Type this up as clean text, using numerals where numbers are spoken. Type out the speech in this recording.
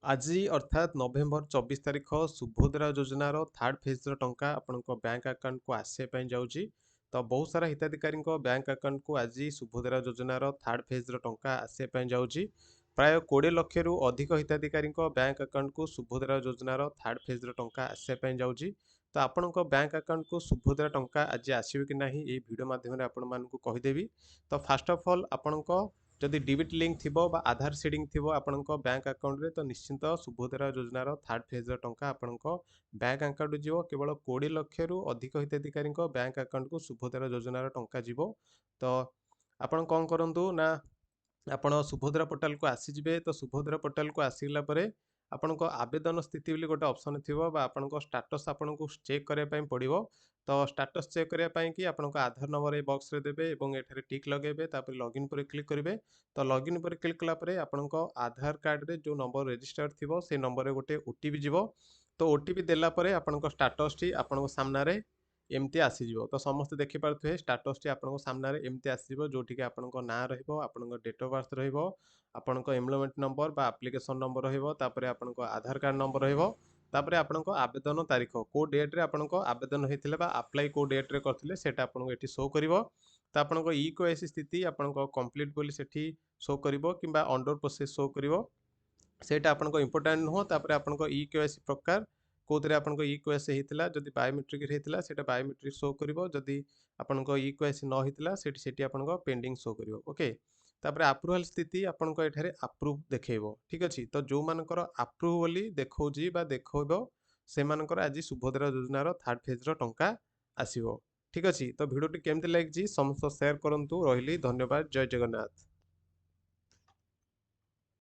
ଆଜି ଅର୍ଥାତ୍ ନଭେମ୍ବର 24 ତାରିଖ ସୁଭଦ୍ରା ଯୋଜନାର ଥାର୍ଡ ଫେଜ୍ର ଟଙ୍କା ଆପଣଙ୍କ ବ୍ୟାଙ୍କ ଆକାଉଣ୍ଟକୁ ଆସିବା ପାଇଁ ଯାଉଛି। ତ ବହୁତ ସାରା ହିତାଧିକାରୀଙ୍କ ବ୍ୟାଙ୍କ ଆକାଉଣ୍ଟକୁ ଆଜି ସୁଭଦ୍ରା ଯୋଜନାର ଥାର୍ଡ ଫେଜ୍ର ଟଙ୍କା ଆସିବା ପାଇଁ ଯାଉଛି। ପ୍ରାୟ 20 ଲକ୍ଷରୁ ଅଧିକ ହିତାଧିକାରୀଙ୍କ ବ୍ୟାଙ୍କ ଆକାଉଣ୍ଟକୁ ସୁଭଦ୍ରା ଯୋଜନାର ଥାର୍ଡ ଫେଜ୍ର ଟଙ୍କା ଆସିବା ପାଇଁ ଯାଉଛି। ତ ଆପଣଙ୍କ ବ୍ୟାଙ୍କ ଆକାଉଣ୍ଟକୁ ସୁଭଦ୍ରା ଟଙ୍କା ଆଜି ଆସିବ କି ନାହିଁ ଏହି ଭିଡ଼ିଓ ମାଧ୍ୟମରେ ଆପଣମାନଙ୍କୁ କହିଦେବି। ତ ଫାଷ୍ଟ ଅଫ୍ ଅଲ୍ ଆପଣଙ୍କ ଯଦି ଡିବିଟ୍ ଲିଙ୍କ ଥିବ ବା ଆଧାର ସିଡିଂ ଥିବ ଆପଣଙ୍କ ବ୍ୟାଙ୍କ ଆକାଉଣ୍ଟରେ ତ ନିଶ୍ଚିନ୍ତ ସୁଭଦ୍ରା ଯୋଜନାର ଥାର୍ଡ ଫେଜ୍ର ଟଙ୍କା ଆପଣଙ୍କ ବ୍ୟାଙ୍କ ଆକାଉଣ୍ଟକୁ ଯିବ। କେବଳ 20 ଲକ୍ଷରୁ ଅଧିକ ହିତାଧିକାରୀଙ୍କ ବ୍ୟାଙ୍କ ଆକାଉଣ୍ଟକୁ ସୁଭଦ୍ରା ଯୋଜନାର ଟଙ୍କା ଯିବ। ତ ଆପଣ କ'ଣ କରନ୍ତୁ ନା ଆପଣ ସୁଭଦ୍ରା ପୋର୍ଟାଲକୁ ଆସିଯିବେ। ତ ସୁଭଦ୍ରା ପୋର୍ଟାଲକୁ ଆସିଲା ପରେ ଆପଣଙ୍କ ଆବେଦନ ସ୍ଥିତି ବୋଲି ଗୋଟେ ଅପସନ୍ ଥିବ ବା ଆପଣଙ୍କ ଷ୍ଟାଟସ୍ ଆପଣଙ୍କୁ ଚେକ୍ କରିବା ପାଇଁ ପଡ଼ିବ। ତ ଷ୍ଟାଟସ୍ ଚେକ୍ କରିବା ପାଇଁ କି ଆପଣଙ୍କ ଆଧାର ନମ୍ବର ଏ ବକ୍ସରେ ଦେବେ ଏବଂ ଏଠାରେ ଟିକ୍ ଲଗାଇବେ। ତାପରେ ଲଗ୍ଇନ୍ ଉପରେ କ୍ଲିକ୍ କରିବେ। ତ ଲଗ୍ଇନ୍ ଉପରେ କ୍ଲିକ୍ କଲା ପରେ ଆପଣଙ୍କ ଆଧାର କାର୍ଡ଼ରେ ଯେଉଁ ନମ୍ବର ରେଜିଷ୍ଟର୍ଡ ଥିବ ସେ ନମ୍ବରରେ ଗୋଟେ OTP ଯିବ। ତ OTP ଦେଲା ପରେ ଆପଣଙ୍କ ଷ୍ଟାଟସ୍ଟି ଆପଣଙ୍କ ସାମ୍ନାରେ ଏମିତି ଆସିଯିବ। ତ ସମସ୍ତେ ଦେଖିପାରୁଥିବେ ଷ୍ଟାଟସ୍ଟି ଆପଣଙ୍କ ସାମ୍ନାରେ ଏମିତି ଆସିଯିବ, ଯେଉଁଠିକି ଆପଣଙ୍କ ନାଁ ରହିବ, ଆପଣଙ୍କ ଡେଟ୍ ଅଫ୍ ବାର୍ଥ ରହିବ, ଆପଣଙ୍କ ଏନରୋଲମେଣ୍ଟ ନମ୍ବର ବା ଆପ୍ଲିକେସନ୍ ନମ୍ବର ରହିବ, ତାପରେ ଆପଣଙ୍କ ଆଧାର କାର୍ଡ଼ ନମ୍ବର ରହିବ, ତାପରେ ଆପଣଙ୍କ ଆବେଦନ ତାରିଖ କେଉଁ ଡେଟ୍ରେ ଆପଣଙ୍କ ଆବେଦନ ହେଇଥିଲେ ବା ଆପ୍ଲାଏ କେଉଁ ଡେଟ୍ରେ କରିଥିଲେ ସେଇଟା ଆପଣଙ୍କୁ ଏଠି ଶୋ କରିବ। ତ ଆପଣଙ୍କ ଇକେୱାଇସି ସ୍ଥିତି ଆପଣଙ୍କ କମ୍ପ୍ଲିଟ୍ ବୋଲି ସେଠି ଶୋ କରିବ କିମ୍ବା ଅଣ୍ଡର ପ୍ରୋସେସ୍ ଶୋ କରିବ। ସେଇଟା ଆପଣଙ୍କ ଇମ୍ପୋର୍ଟାଣ୍ଟ ନୁହଁ। ତାପରେ ଆପଣଙ୍କ ଇକେୱାଇସି ପ୍ରକାର କେଉଁଥିରେ ଆପଣଙ୍କ ଇକେୱାଇସି ହେଇଥିଲା, ଯଦି ବାୟୋମେଟ୍ରିକରେ ହେଇଥିଲା ସେଇଟା ବାୟୋମେଟ୍ରିକ ଶୋ କରିବ, ଯଦି ଆପଣଙ୍କ ଇକେୱାଇସି ନ ହେଇଥିଲା ସେଠି ଆପଣଙ୍କ ପେଣ୍ଡିଂ ଶୋ କରିବ। ଓକେ, ତାପରେ ଆପ୍ରୁଭାଲ୍ ସ୍ଥିତି ଆପଣଙ୍କ ଏଠାରେ ଆପ୍ରୁଭ୍ ଦେଖେଇବ। ଠିକ୍ ଅଛି, ତ ଯେଉଁମାନଙ୍କର ଆପ୍ରୁଭ୍ ବୋଲି ଦେଖାଉଛି ବା ଦେଖାଇବ ସେମାନଙ୍କର ଆଜି ସୁଭଦ୍ରା ଯୋଜନାର ଥାର୍ଡ ଫେଜ୍ର ଟଙ୍କା ଆସିବ। ଠିକ୍ ଅଛି, ତ ଭିଡ଼ିଓଟି କେମିତି ଲାଗିଛି ସମସ୍ତ ସେୟାର କରନ୍ତୁ। ରହିଲି, ଧନ୍ୟବାଦ, ଜୟ ଜଗନ୍ନାଥ।